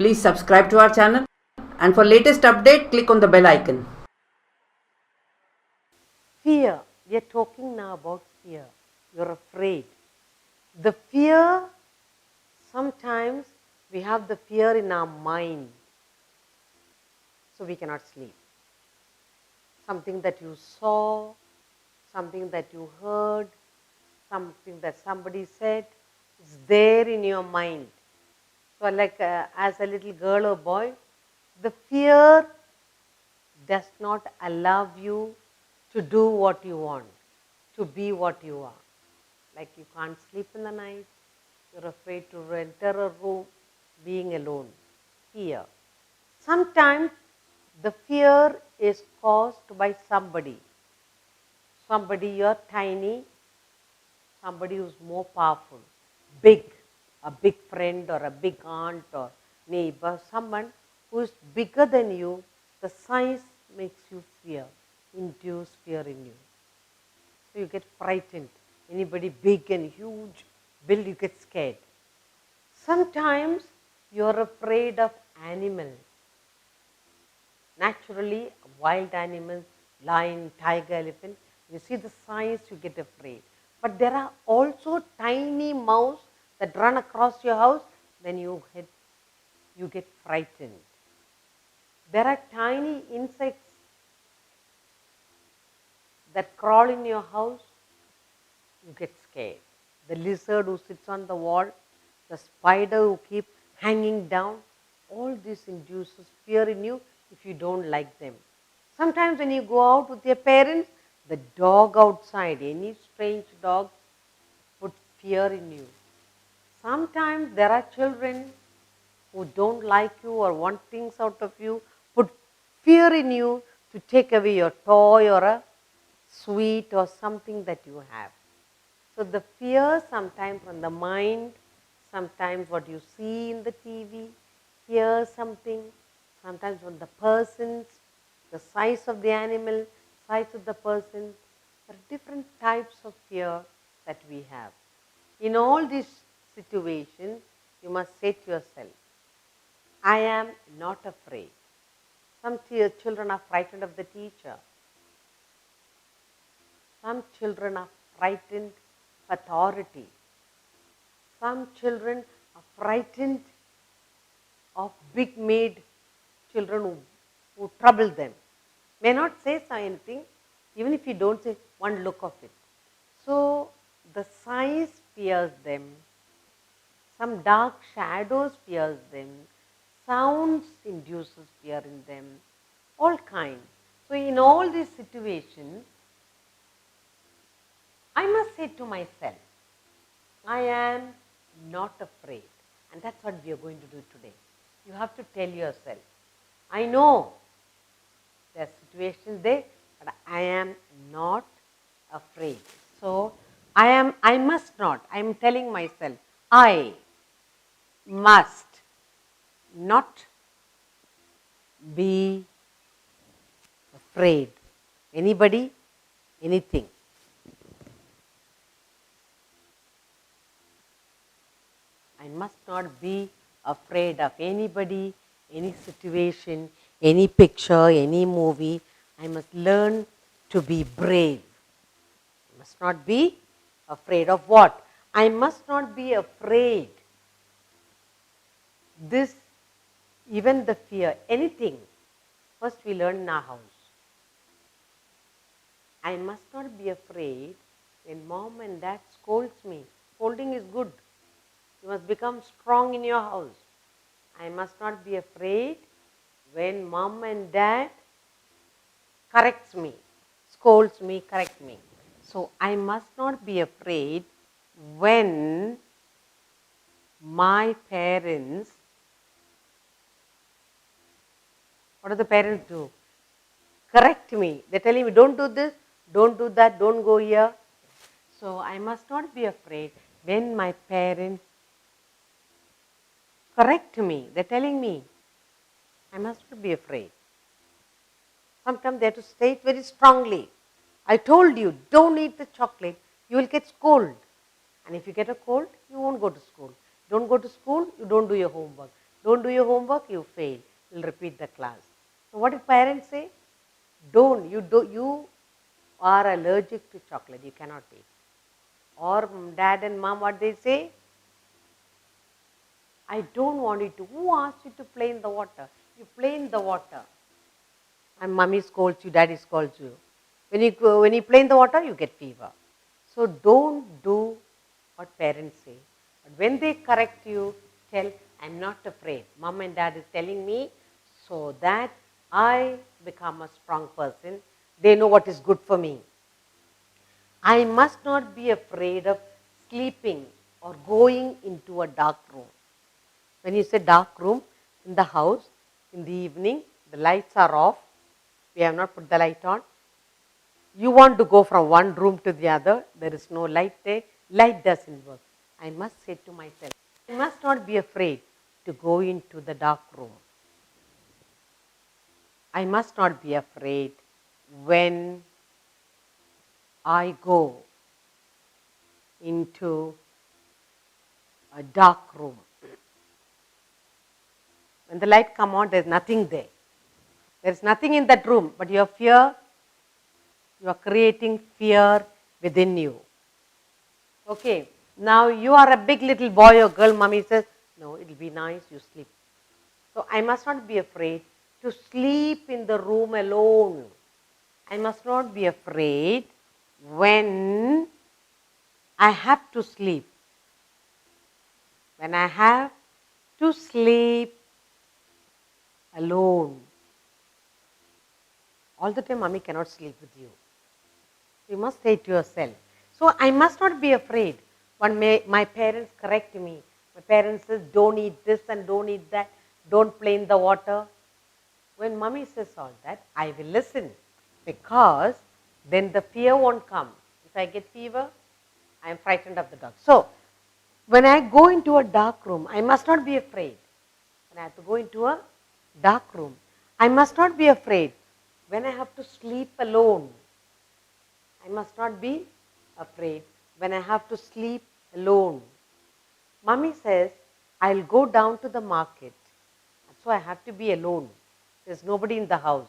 Please subscribe to our channel, and for latest update, click on the bell icon. Fear. We are talking now about fear. You're afraid. The fear, sometimes we have the fear in our mind, so we cannot sleep. Something that you saw, something that you heard, something that somebody said is there in your mind. So like as a little girl or boy, the fear does not allow you to do what you want, to be what you are. Like you can't sleep in the night, you're afraid to enter a room, being alone. Fear. Sometimes the fear is caused by somebody. Somebody, you're tiny, somebody who's more powerful, big, a big friend or a big aunt or neighbor, someone who is bigger than you, the size makes you fear, induce fear in you. So you get frightened. Anybody big and huge, you get scared. Sometimes you're afraid of animals. Naturally, wild animals, lion, tiger, elephant, you see the size, you get afraid. But there are also tiny mouse that run across your house, then you get frightened. There are tiny insects that crawl in your house, you get scared. The lizard who sits on the wall, the spider who keeps hanging down, all this induces fear in you if you don't like them. Sometimes when you go out with your parents, the dog outside, any strange dog, put fear in you. Sometimes there are children who don't like you or want things out of you, put fear in you to take away your toy or a sweet or something that you have. So the fear sometimes from the mind, sometimes what you see in the TV, hear something, sometimes from the persons, the size of the animal, size of the person. There are different types of fear that we have. In all these situations, you must say to yourself, I am not afraid. Some children are frightened of the teacher. Some children are frightened of authority. Some children are frightened of big made children who trouble them. May not say anything, even if you don't say one look of it. So the size fears them, some dark shadows fears them, sounds induces fear in them, all kinds. So in all these situations, I must say to myself, I am not afraid. And that's what we are going to do today. You have to tell yourself, I know there are situations there, but I am not afraid. So I must not. I am telling myself, I must not be afraid. Anybody, anything. I must not be afraid of anybody, any situation, any picture, any movie. I must learn to be brave. I must not be afraid of what? I must not be afraid. This, even the fear, anything, first we learn in our house. I must not be afraid when mom and dad scolds me. Scolding is good. You must become strong in your house. I must not be afraid when mom and dad corrects me, scolds me, correct me. So I must not be afraid when my parents, what do the parents do? Correct me. They're telling me, don't do this, don't do that, don't go here. So I must not be afraid when my parents correct me. They're telling me, I must not be afraid. Sometimes they have to say it very strongly. I told you, don't eat the chocolate, you will get cold. And if you get a cold, you won't go to school. Don't go to school, you don't do your homework. Don't do your homework, you fail. You'll repeat the class. So what did parents say? Don't. You are allergic to chocolate. You cannot eat. Or dad and mom, what they say? I don't want you to. Who asked you to play in the water? You play in the water. And mommy scolds you, daddy scolds you. When you play in the water, you get fever. So don't do what parents say. But when they correct you, tell, I'm not afraid. Mom and dad is telling me so that I become a strong person. They know what is good for me. I must not be afraid of sleeping or going into a dark room. When you say dark room, in the house, in the evening, the lights are off. We have not put the light on. You want to go from one room to the other. There is no light there. Light doesn't work. I must say to myself, I must not be afraid to go into the dark room. I must not be afraid when I go into a dark room. When the light comes on, there is nothing there. There is nothing in that room, but your fear, you are creating fear within you. Okay, now you are a big little boy or girl, mommy says, no, it will be nice, you sleep. So I must not be afraid to sleep in the room alone. I must not be afraid when I have to sleep. When I have to sleep alone. All the time, mommy cannot sleep with you. You must say to yourself. So I must not be afraid when my parents correct me. My parents says, don't eat this and don't eat that. Don't play in the water. When mommy says all that, I will listen because then the fear won't come. If I get fever, I am frightened of the dark. So when I go into a dark room, I must not be afraid. When I have to go into a dark room, I must not be afraid. When I have to sleep alone, I must not be afraid. When I have to sleep alone, mommy says, I'll go down to the market. So I have to be alone. There's nobody in the house.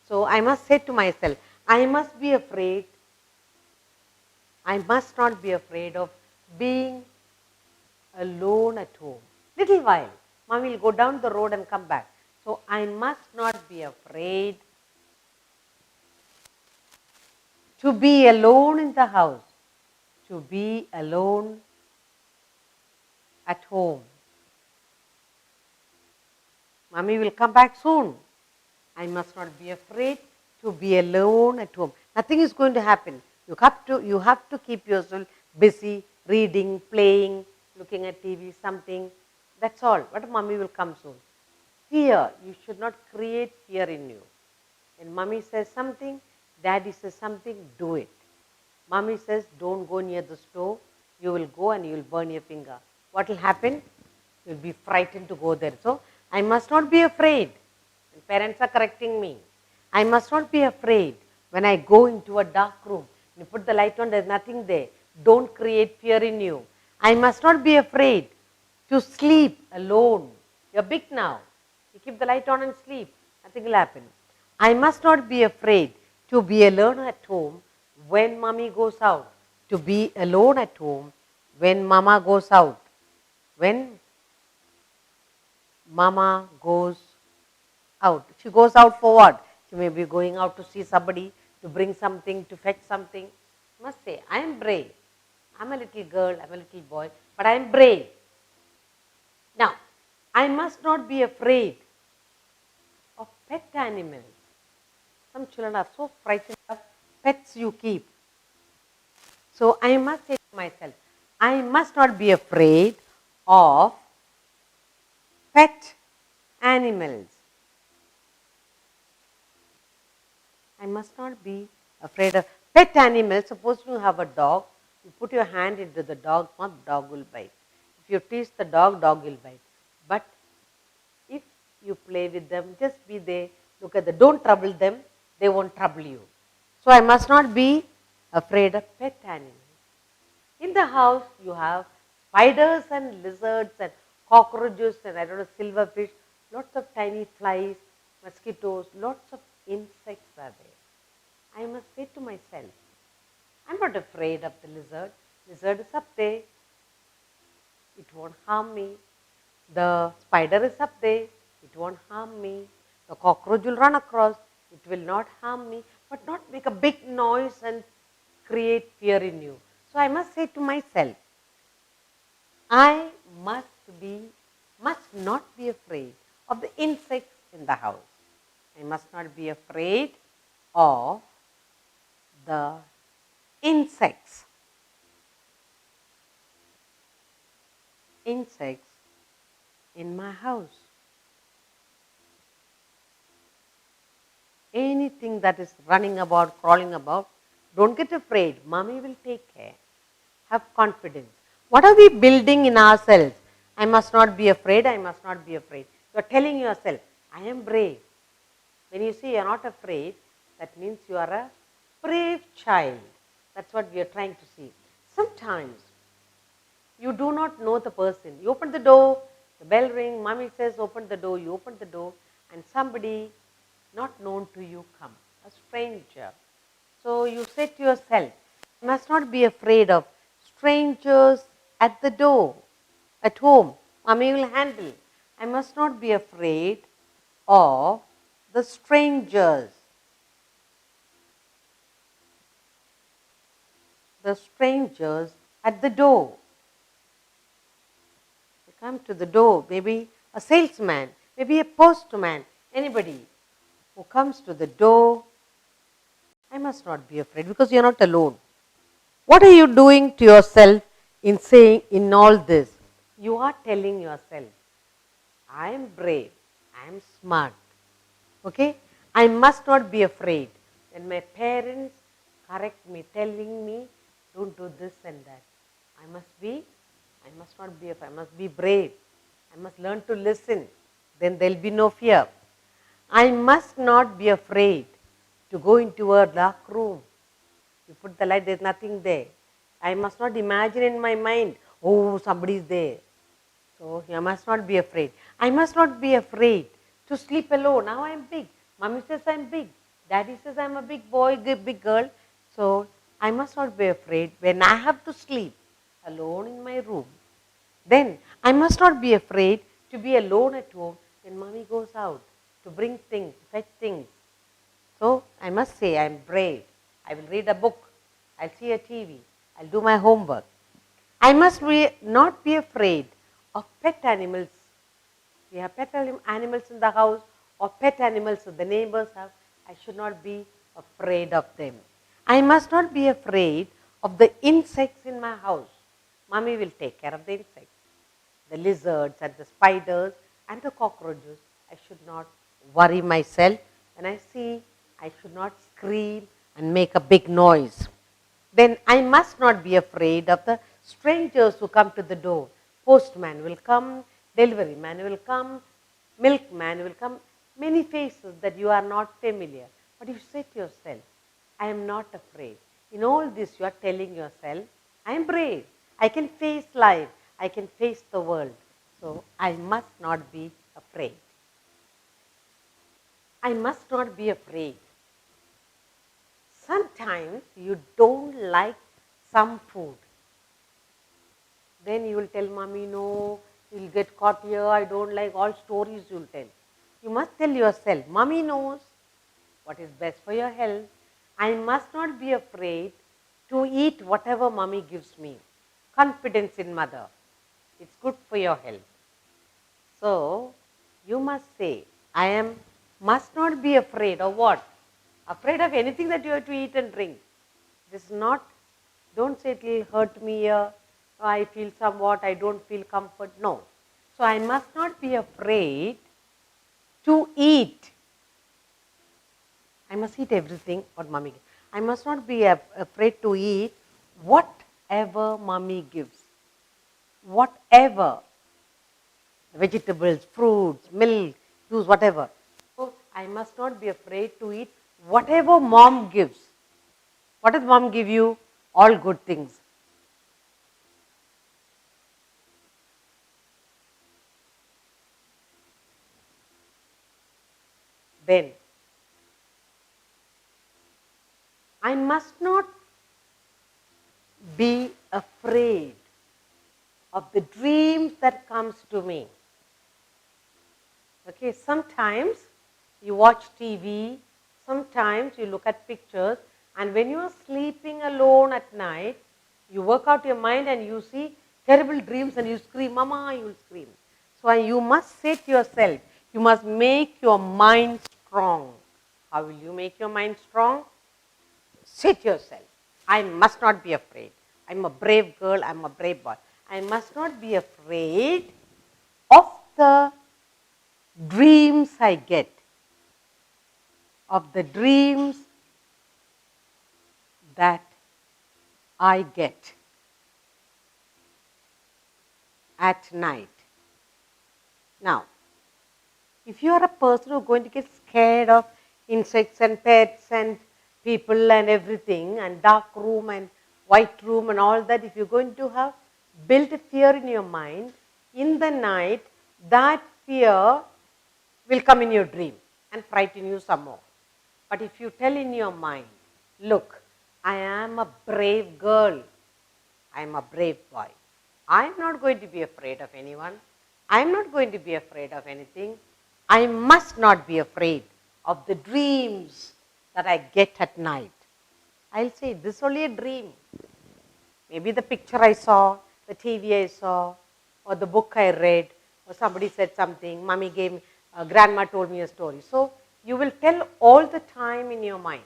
So I must say to myself, I must be afraid. I must not be afraid of being alone at home. Little while, mommy will go down the road and come back. So I must not be afraid to be alone in the house, to be alone at home. Mommy will come back soon. I must not be afraid to be alone at home. Nothing is going to happen. You have to keep yourself busy, reading, playing, looking at TV, something. That's all. But mommy will come soon. Fear. You should not create fear in you. When mommy says something, daddy says something, do it. Mommy says, don't go near the stove. You will go and you will burn your finger. What will happen? You will be frightened to go there. So, I must not be afraid. When parents are correcting me, I must not be afraid when I go into a dark room. You put the light on, there is nothing there. Don't create fear in you. I must not be afraid to sleep alone. You're big now. You keep the light on and sleep. Nothing will happen. I must not be afraid to be alone at home when mommy goes out. To be alone at home when mama goes out. When mama goes out. She goes out for what? She may be going out to see somebody, to bring something, to fetch something. You must say, I am brave. I'm a little girl, I'm a little boy, but I am brave. Now, I must not be afraid of pet animals. Some children are so frightened of pets you keep. So I must say to myself, I must not be afraid of pet animals. I must not be afraid of pet animals. Suppose you have a dog, you put your hand into the dog's mouth, dog will bite. If you tease the dog, dog will bite. But if you play with them, just be there, look at them, don't trouble them, they won't trouble you. So I must not be afraid of pet animals. In the house, you have spiders and lizards and cockroaches and I don't know, silverfish, lots of tiny flies, mosquitoes, lots of insects are there. I must say to myself, I'm not afraid of the lizard. Lizard is up there. It won't harm me. The spider is up there. It won't harm me. The cockroach will run across. It will not harm me, but not make a big noise and create fear in you. So I must say to myself, I must not be afraid of the insects in the house. I must not be afraid of the insects. Insects in my house. Anything that is running about, crawling about, don't get afraid. Mommy will take care. Have confidence. What are we building in ourselves? I must not be afraid, I must not be afraid. You are telling yourself, I am brave. When you say you are not afraid, that means you are a brave child. That's what we are trying to see. Sometimes you do not know the person. You open the door, the bell rings, mommy says open the door, you open the door and somebody not known to you come, a stranger. So you say to yourself, you must not be afraid of strangers at the door, at home. Mommy will handle. I must not be afraid of the strangers. The strangers at the door. They come to the door, maybe a salesman, maybe a postman, anybody who comes to the door. I must not be afraid because you are not alone. What are you doing to yourself in saying in all this? You are telling yourself, I am brave, I am smart. Okay? I must not be afraid. When my parents correct me, telling me, don't do this and that, I must not be afraid, I must be brave. I must learn to listen. Then there will be no fear. I must not be afraid to go into a dark room. You put the light, there is nothing there. I must not imagine in my mind, oh, somebody is there. So you must not be afraid. I must not be afraid to sleep alone. Now I am big. Mommy says I am big. Daddy says I am a big boy, big girl. So I must not be afraid when I have to sleep alone in my room. Then I must not be afraid to be alone at home when mommy goes out to bring things, fetch things. So I must say I am brave. I will read a book. I will see a TV. I will do my homework. I must not be afraid of pet animals. We have pet animals in the house or pet animals that the neighbors have. I should not be afraid of them. I must not be afraid of the insects in my house. Mommy will take care of the insects. The lizards and the spiders and the cockroaches. I should not worry myself. When I see, I should not scream and make a big noise. Then I must not be afraid of the strangers who come to the door. Postman will come, delivery man will come, milkman will come, many faces that you are not familiar. But you say to yourself, I am not afraid. In all this you are telling yourself, I am brave. I can face life. I can face the world. So I must not be afraid. I must not be afraid. Sometimes you don't like some food. Then you will tell mommy, no, you will get caught here, I don't like, all stories you will tell. You must tell yourself, mommy knows what is best for your health. I must not be afraid to eat whatever mommy gives me. Confidence in mother. It's good for your health. So, you must say, must not be afraid of what? Afraid of anything that you have to eat and drink. This is not, don't say it will hurt me here, I feel somewhat, I don't feel comfort. No. So I must not be afraid to eat. I must eat everything what mommy gives. I must not be afraid to eat whatever mommy gives. Whatever. Vegetables, fruits, milk, juice, whatever. So I must not be afraid to eat whatever mom gives. What does mom give you? All good things. then I must not be afraid of the dreams that comes to me. Okay, sometimes you watch TV, sometimes you look at pictures, and when you are sleeping alone at night, you work out your mind and you see terrible dreams and you scream, Mama, you will scream. So you must say to yourself, you must make your mind strong. How will you make your mind strong? Say to yourself, I must not be afraid. I'm a brave girl, I'm a brave boy. I must not be afraid of the dreams I get, of the dreams that I get at night. Now, if you are a person who is going to get scared of insects and pets and people and everything and dark room and white room and all that, if you're going to have built a fear in your mind, in the night, that fear will come in your dream and frighten you some more. But if you tell in your mind, look, I am a brave girl, I am a brave boy. I am not going to be afraid of anyone. I am not going to be afraid of anything. I must not be afraid of the dreams that I get at night. I'll say, this is only a dream. Maybe the picture I saw, the TV I saw, or the book I read, or somebody said something, mommy gave me, grandma told me a story. So you will tell all the time in your mind.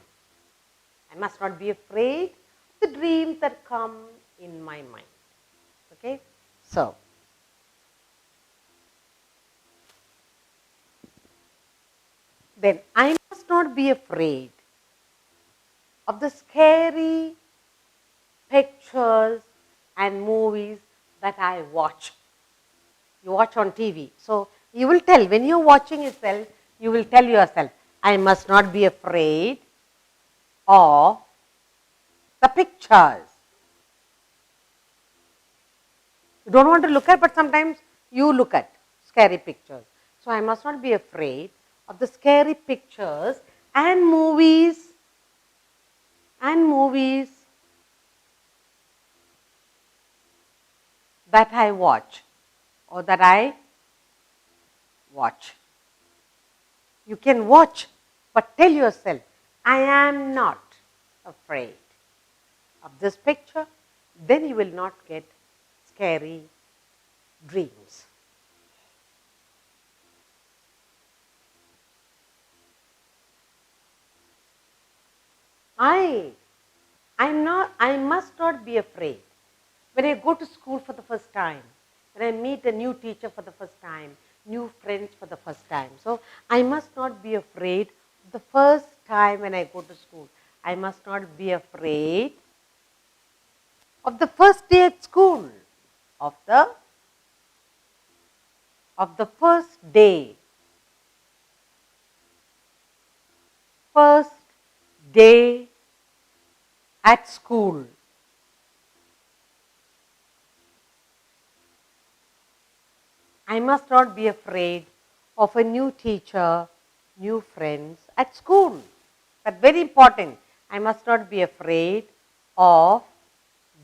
I must not be afraid of the dreams that come in my mind. Okay? So, then I must not be afraid of the scary pictures and movies that I watch. You watch on TV. So, you will tell, when you are watching yourself, you will tell yourself, I must not be afraid of the pictures. You don't want to look at, but sometimes you look at scary pictures. So, I must not be afraid of the scary pictures and movies that I watch or that I watch. You can watch, but tell yourself, I am not afraid of this picture, then you will not get scary dreams. I must not be afraid. When I go to school for the first time, when I meet a new teacher for the first time, new friends for the first time. So, I must not be afraid the first time when I go to school. I must not be afraid of the first day at school, of the first day. First day at school. I must not be afraid of a new teacher, new friends at school. That's very important. I must not be afraid of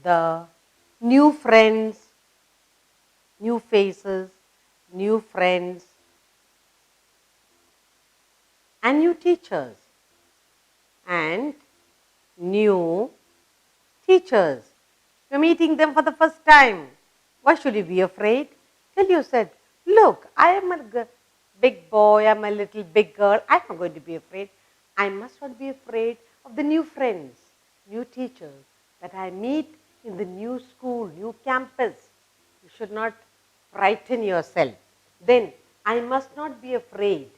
the new friends, new faces, new friends, and new teachers, and new teachers. You're meeting them for the first time. Why should you be afraid? Tell yourself, look, I am a big boy, I'm a little big girl, I'm not going to be afraid. I must not be afraid of the new friends, new teachers that I meet in the new school, new campus. You should not frighten yourself. Then, I must not be afraid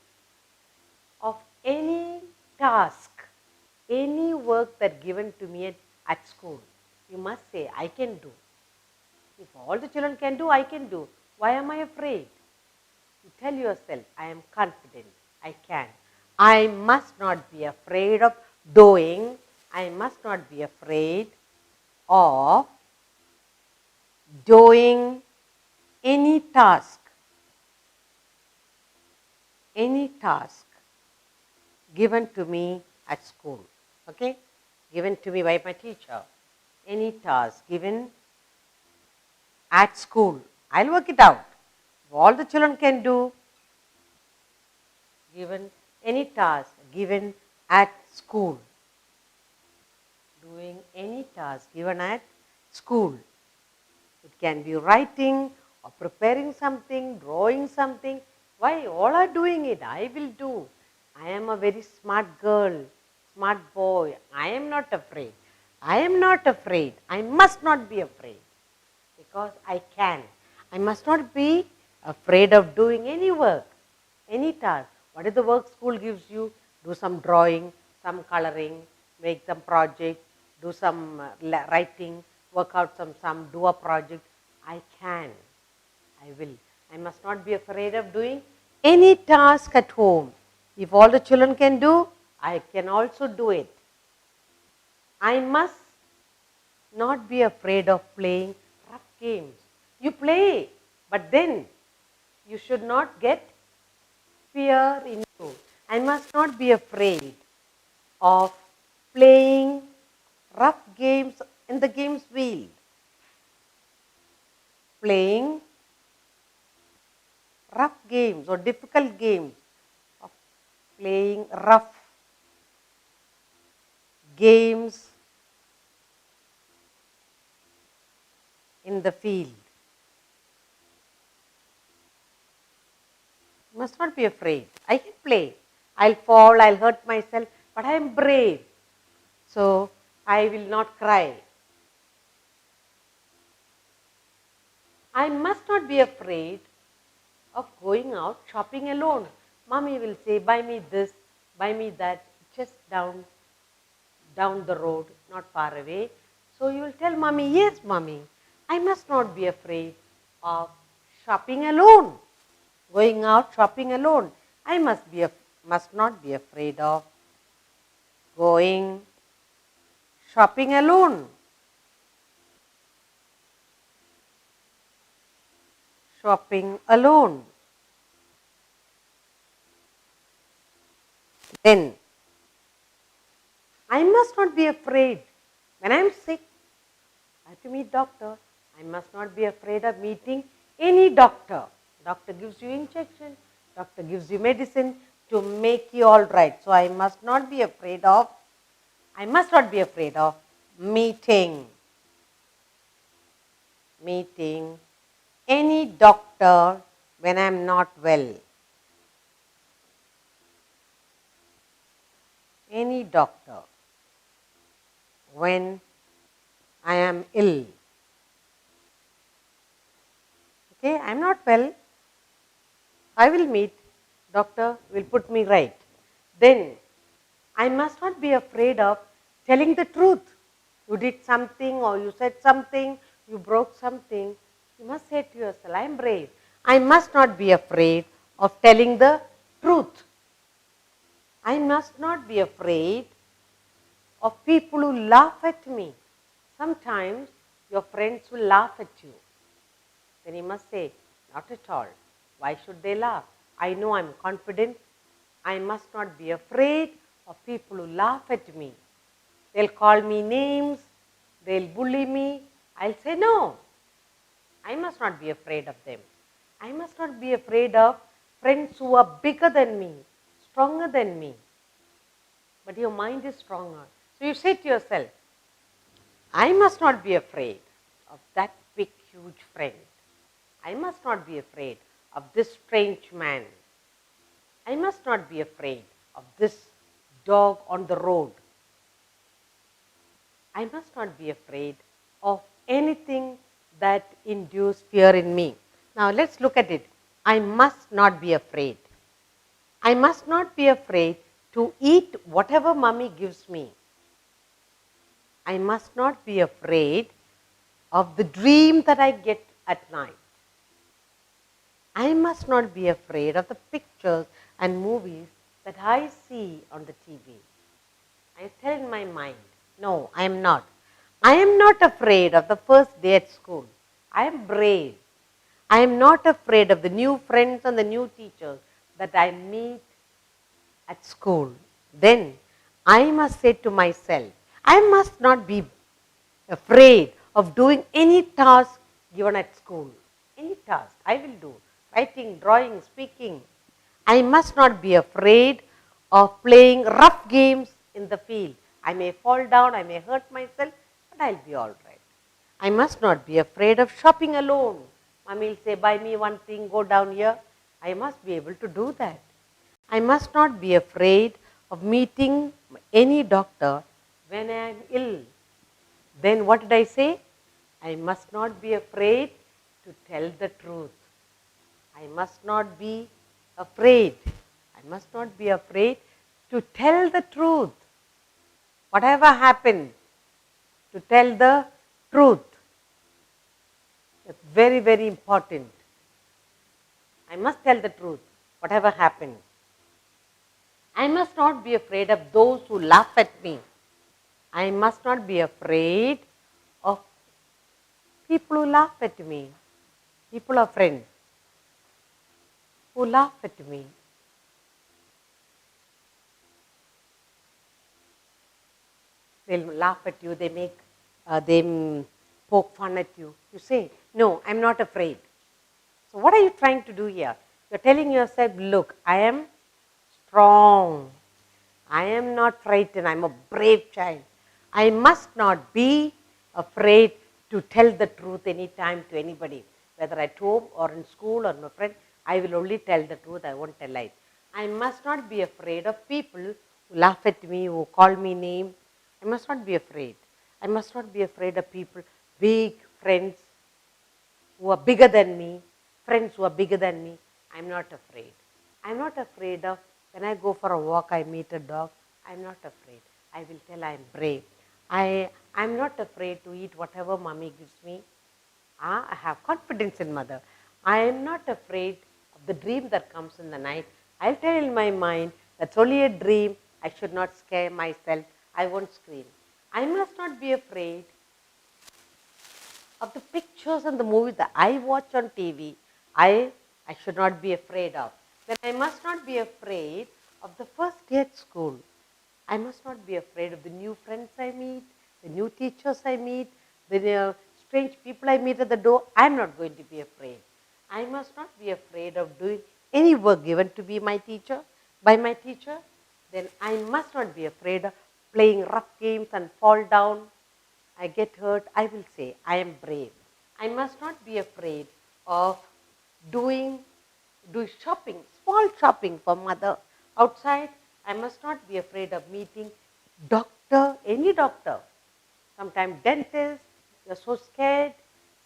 of any task, any work that given to me at school. You must say, I can do. If all the children can do, I can do. Why am I afraid? You tell yourself, I am confident, I can. I must not be afraid of doing. I must not be afraid of doing any task. Any task given to me at school. Okay? Given to me by my teacher. Any task given at school. I'll work it out. All the children can do. Given any task given at school. Doing any task given at school. It can be writing or preparing something, drawing something. Why? All are doing it. I will do. I am a very smart girl, smart boy. I am not afraid. I am not afraid. I must not be afraid because I can. I must not be afraid of doing any work, any task. What is the work school gives you? Do some drawing, some coloring, make some project, do some writing, work out some sum, do a project. I can. I will. I must not be afraid of doing any task at home. If all the children can do, I can also do it. I must not be afraid of playing rough games. You play, but then you should not get fear in you. I must not be afraid of playing rough games in the games field. Playing rough games or difficult games, of playing rough games in the field. You must not be afraid. I can play. I'll fall, I'll hurt myself, but I am brave. So I will not cry. I must not be afraid of going out shopping alone. Mommy will say, buy me this, buy me that, just down the road, not far away. So you will tell mommy, yes mommy, I must not be afraid of shopping alone, going out shopping alone. I must not be afraid of going shopping alone. Shopping alone. Then, I must not be afraid when I am sick. I have to meet doctor. I must not be afraid of meeting any doctor. Doctor gives you injection. Doctor gives you medicine to make you all right. So I must not be afraid of meeting any doctor when I am not well. Any doctor when I am ill. Okay, I am not well. I will meet doctor, will put me right. Then I must not be afraid of telling the truth. You did something or you said something, you broke something. You must say to yourself, I am brave. I must not be afraid of telling the truth. I must not be afraid of people who laugh at me. Sometimes your friends will laugh at you. Then you must say, not at all. Why should they laugh? I know I am confident. I must not be afraid of people who laugh at me. They'll call me names. They'll bully me. I'll say no. I must not be afraid of them. I must not be afraid of friends who are bigger than me, stronger than me. But your mind is stronger. So you say to yourself, I must not be afraid of that big, huge friend. I must not be afraid of this strange man. I must not be afraid of this dog on the road. I must not be afraid of anything that induces fear in me. Now let's look at it. I must not be afraid. I must not be afraid to eat whatever mommy gives me. I must not be afraid of the dream that I get at night. I must not be afraid of the pictures and movies that I see on the TV. I tell in my mind, no, I am not. I am not afraid of the first day at school. I am brave. I am not afraid of the new friends and the new teachers that I meet at school. then I must say to myself, I must not be afraid of doing any task given at school. Any task I will do, writing, drawing, speaking. I must not be afraid of playing rough games in the field. I may fall down, I may hurt myself, but I'll be all right. I must not be afraid of shopping alone. Mommy will say, buy me one thing, go down here. I must be able to do that. I must not be afraid of meeting any doctor when I am ill. Then what did I say? I must not be afraid to tell the truth. I must not be afraid. I must not be afraid to tell the truth. Whatever happened, to tell the truth. It's very, very important. I must tell the truth, whatever happened. I must not be afraid of those who laugh at me. I must not be afraid of people who laugh at me. People are friends who laugh at me. They'll laugh at you, they poke fun at you. You say, no, I'm not afraid. So what are you trying to do here? You're telling yourself, look, I am strong. I am not frightened. I'm a brave child. I must not be afraid to tell the truth anytime to anybody, whether at home or in school or my friend. I will only tell the truth. I won't tell lies. I must not be afraid of people who laugh at me, who call me names. I must not be afraid. I must not be afraid of people, big friends who are bigger than me, friends who are bigger than me. I'm not afraid. I'm not afraid of when I go for a walk, I meet a dog. I'm not afraid. I will tell I'm brave. I'm not afraid to eat whatever mommy gives me. I have confidence in mother. I am not afraid of the dream that comes in the night. I'll tell in my mind, that's only a dream. I should not scare myself. I won't scream. I must not be afraid of the pictures and the movies that I watch on TV. I should not be afraid of. Then I must not be afraid of the first day at school. I must not be afraid of the new friends I meet, the new teachers I meet, the strange people I meet at the door. I'm not going to be afraid. I must not be afraid of doing any work given to be my teacher, by my teacher. Then I must not be afraid of playing rough games and fall down. I get hurt. I will say, I am brave. I must not be afraid of doing shopping, small shopping for mother outside. I must not be afraid of meeting doctor, any doctor. Sometimes dentist, you're so scared.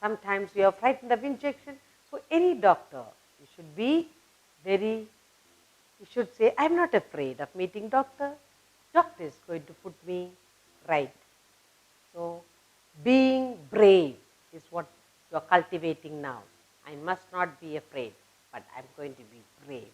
Sometimes you are frightened of injection. So any doctor, you should be you should say, I'm not afraid of meeting doctor. Doctor is going to put me right. So being brave is what you are cultivating now. I must not be afraid, but I'm going to be brave.